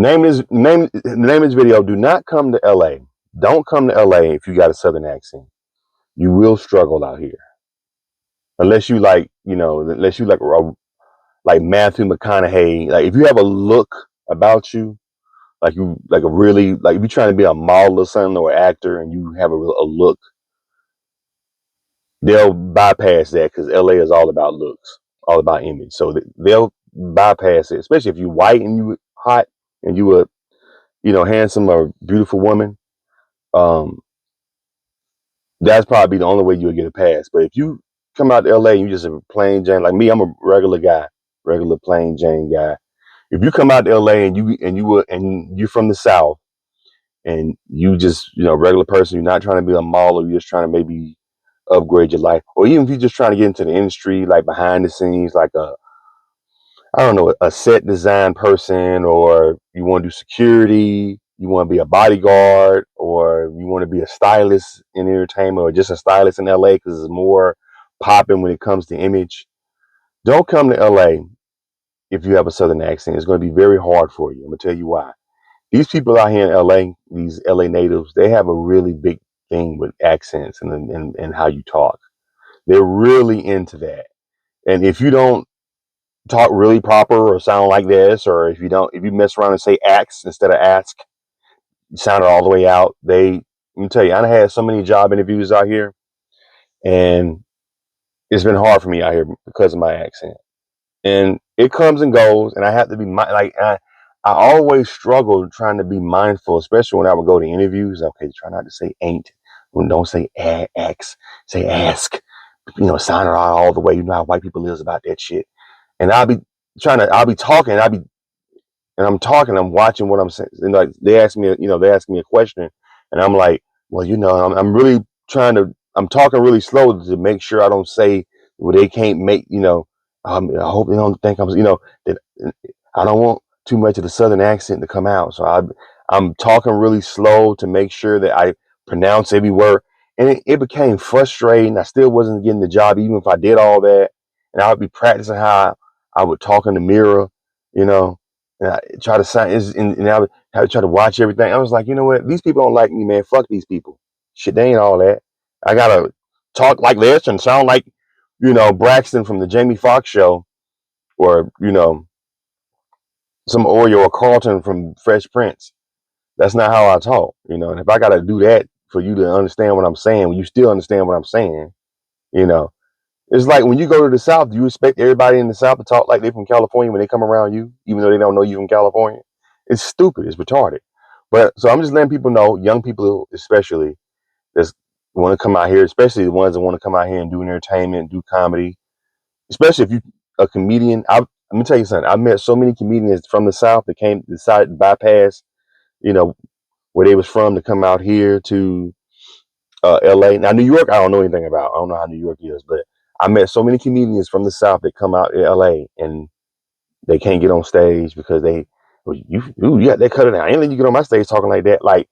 Name this video. Do not come to LA. Don't come to LA if you got a southern accent. You will struggle out here. Unless you like Matthew McConaughey. Like if you have a look about you, like you like a really like if you're trying to be a model or something or actor and you have a look, they'll bypass that because LA is all about looks, all about image. So they'll bypass it, especially if you're white and you hot and you a handsome or beautiful woman. Um, that's probably the only way you'll get a pass. But if you come out to LA and you just a plain Jane like me, I'm a regular guy, regular plain Jane guy. If you come out to LA and you're from the South and you just regular person, you're not trying to be a model, you're just trying to maybe upgrade your life, or even if you're just trying to get into the industry, like behind the scenes, like I don't know, a set design person, or you want to do security, you want to be a bodyguard, or you want to be a stylist in entertainment, or just a stylist in LA because it's more popping when it comes to image. Don't come to LA if you have a southern accent. It's going to be very hard for you. I'm going to tell you why. These people out here in LA, these LA natives, they have a really big thing with accents and how you talk. They're really into that. And if you don't talk really proper or sound like this, or if you mess around and say ax instead of ask, you sound it all the way out. Let me tell you, I had so many job interviews out here, and it's been hard for me out here because of my accent. And it comes and goes, and I have to be I always struggle trying to be mindful, especially when I would go to interviews. Okay, try not to say ain't, don't say ax, say ask. Sound it out all the way. You know how white people is about that shit. And I'll be talking, I'm talking, I'm watching what I'm saying. And like they ask me a question, and I'm like, well, I'm really I'm talking really slow to make sure I don't say what they can't make. I hope they don't think that I don't want too much of the southern accent to come out. So I'm talking really slow to make sure that I pronounce every word. And it became frustrating. I still wasn't getting the job, even if I did all that. And I would be practicing how I would talk in the mirror, you know, and I try to sign, and I would try to watch everything. I was like, you know what? These people don't like me, man. Fuck these people. Shit, they ain't all that. I gotta talk like this and sound like, Braxton from the Jamie Foxx show, or some Oreo or Carlton from Fresh Prince. That's not how I talk, And if I gotta do that for you to understand what I'm saying, when you still understand what I'm saying, you know, it's like when you go to the South, do you expect everybody in the South to talk like they're from California when they come around you, even though they don't know you from California? It's stupid. It's retarded. But so I'm just letting people know, young people especially, that want to come out here, especially the ones that want to come out here and do entertainment, do comedy, especially if you a comedian. Let me tell you something. I met so many comedians from the South that decided to bypass, you know, where they was from to come out here to LA. Now New York, I don't know anything about. I don't know how New York is, but I met so many comedians from the South that come out to LA and they can't get on stage because they cut it out. I ain't letting you get on my stage talking like that. Like,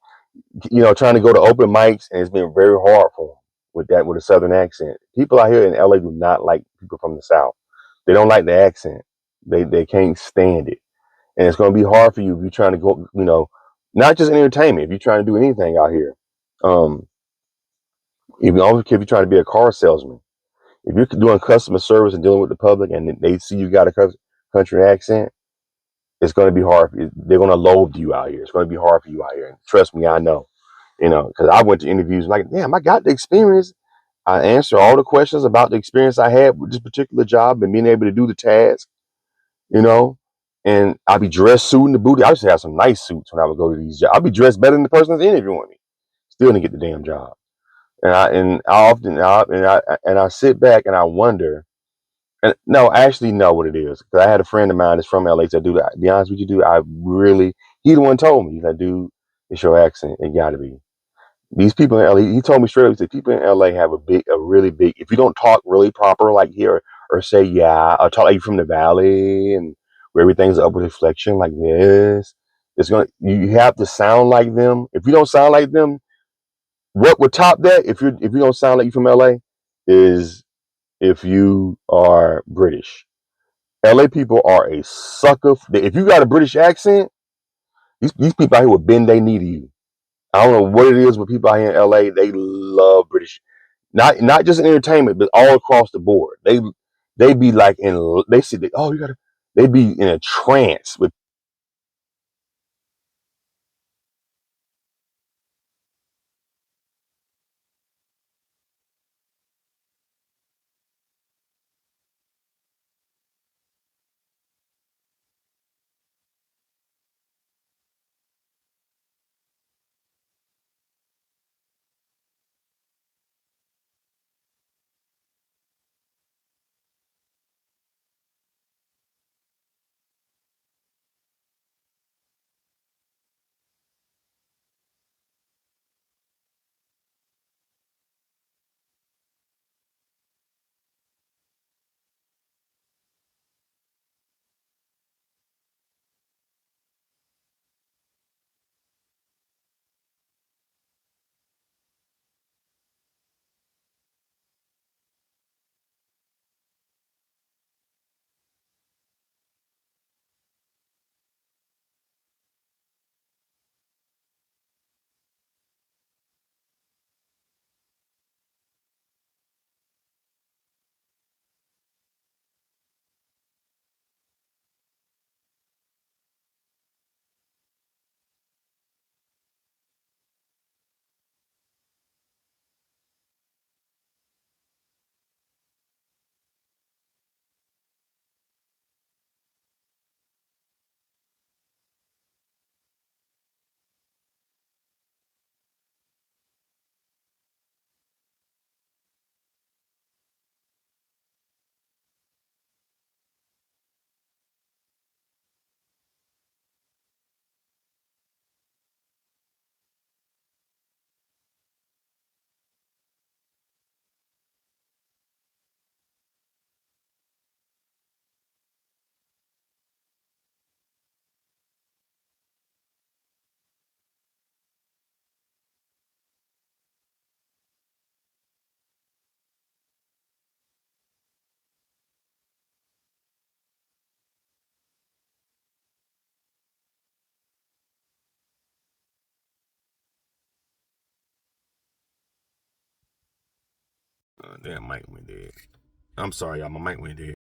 trying to go to open mics, and it's been very hard for them with a southern accent. People out here in LA do not like people from the South. They don't like the accent. They can't stand it. And it's going to be hard for you if you're trying to go, not just entertainment, if you're trying to do anything out here. Um, if you're trying to be a car salesman, if you're doing customer service and dealing with the public and they see you got a country accent, it's going to be hard. They're going to loathe you out here. It's going to be hard for you out here. And trust me, I know, because I went to interviews like, damn, I got the experience. I answered all the questions about the experience I had with this particular job and being able to do the task, you know, and I'd be dressed, suit and the booty. I used to have some nice suits when I would go to these jobs. I'd be dressed better than the person that's interviewing me. Still didn't get the damn job. And I sit back and I wonder. And no, I actually know what it is because I had a friend of mine that's from LA that do that. To be honest with you, dude, he the one told me, he's like, dude, it's your accent. It got to be. These people in LA, he told me straight up, he said, people in LA have a really big, if you don't talk really proper, like here, or say, yeah, or talk like you from the valley and where everything's upward reflection like this, you have to sound like them. If you don't sound like them, what would top that, if you don't sound like you from LA, is if you are British. LA people are a sucker. If you got a British accent, These people out here will bend their knee to you. I don't know what it is, but people out here in LA, they love British. Not just in entertainment, but all across the board. They be like in they see that, oh, you gotta, they be in a trance with. Damn, mic went dead. I'm sorry, y'all. My mic went dead.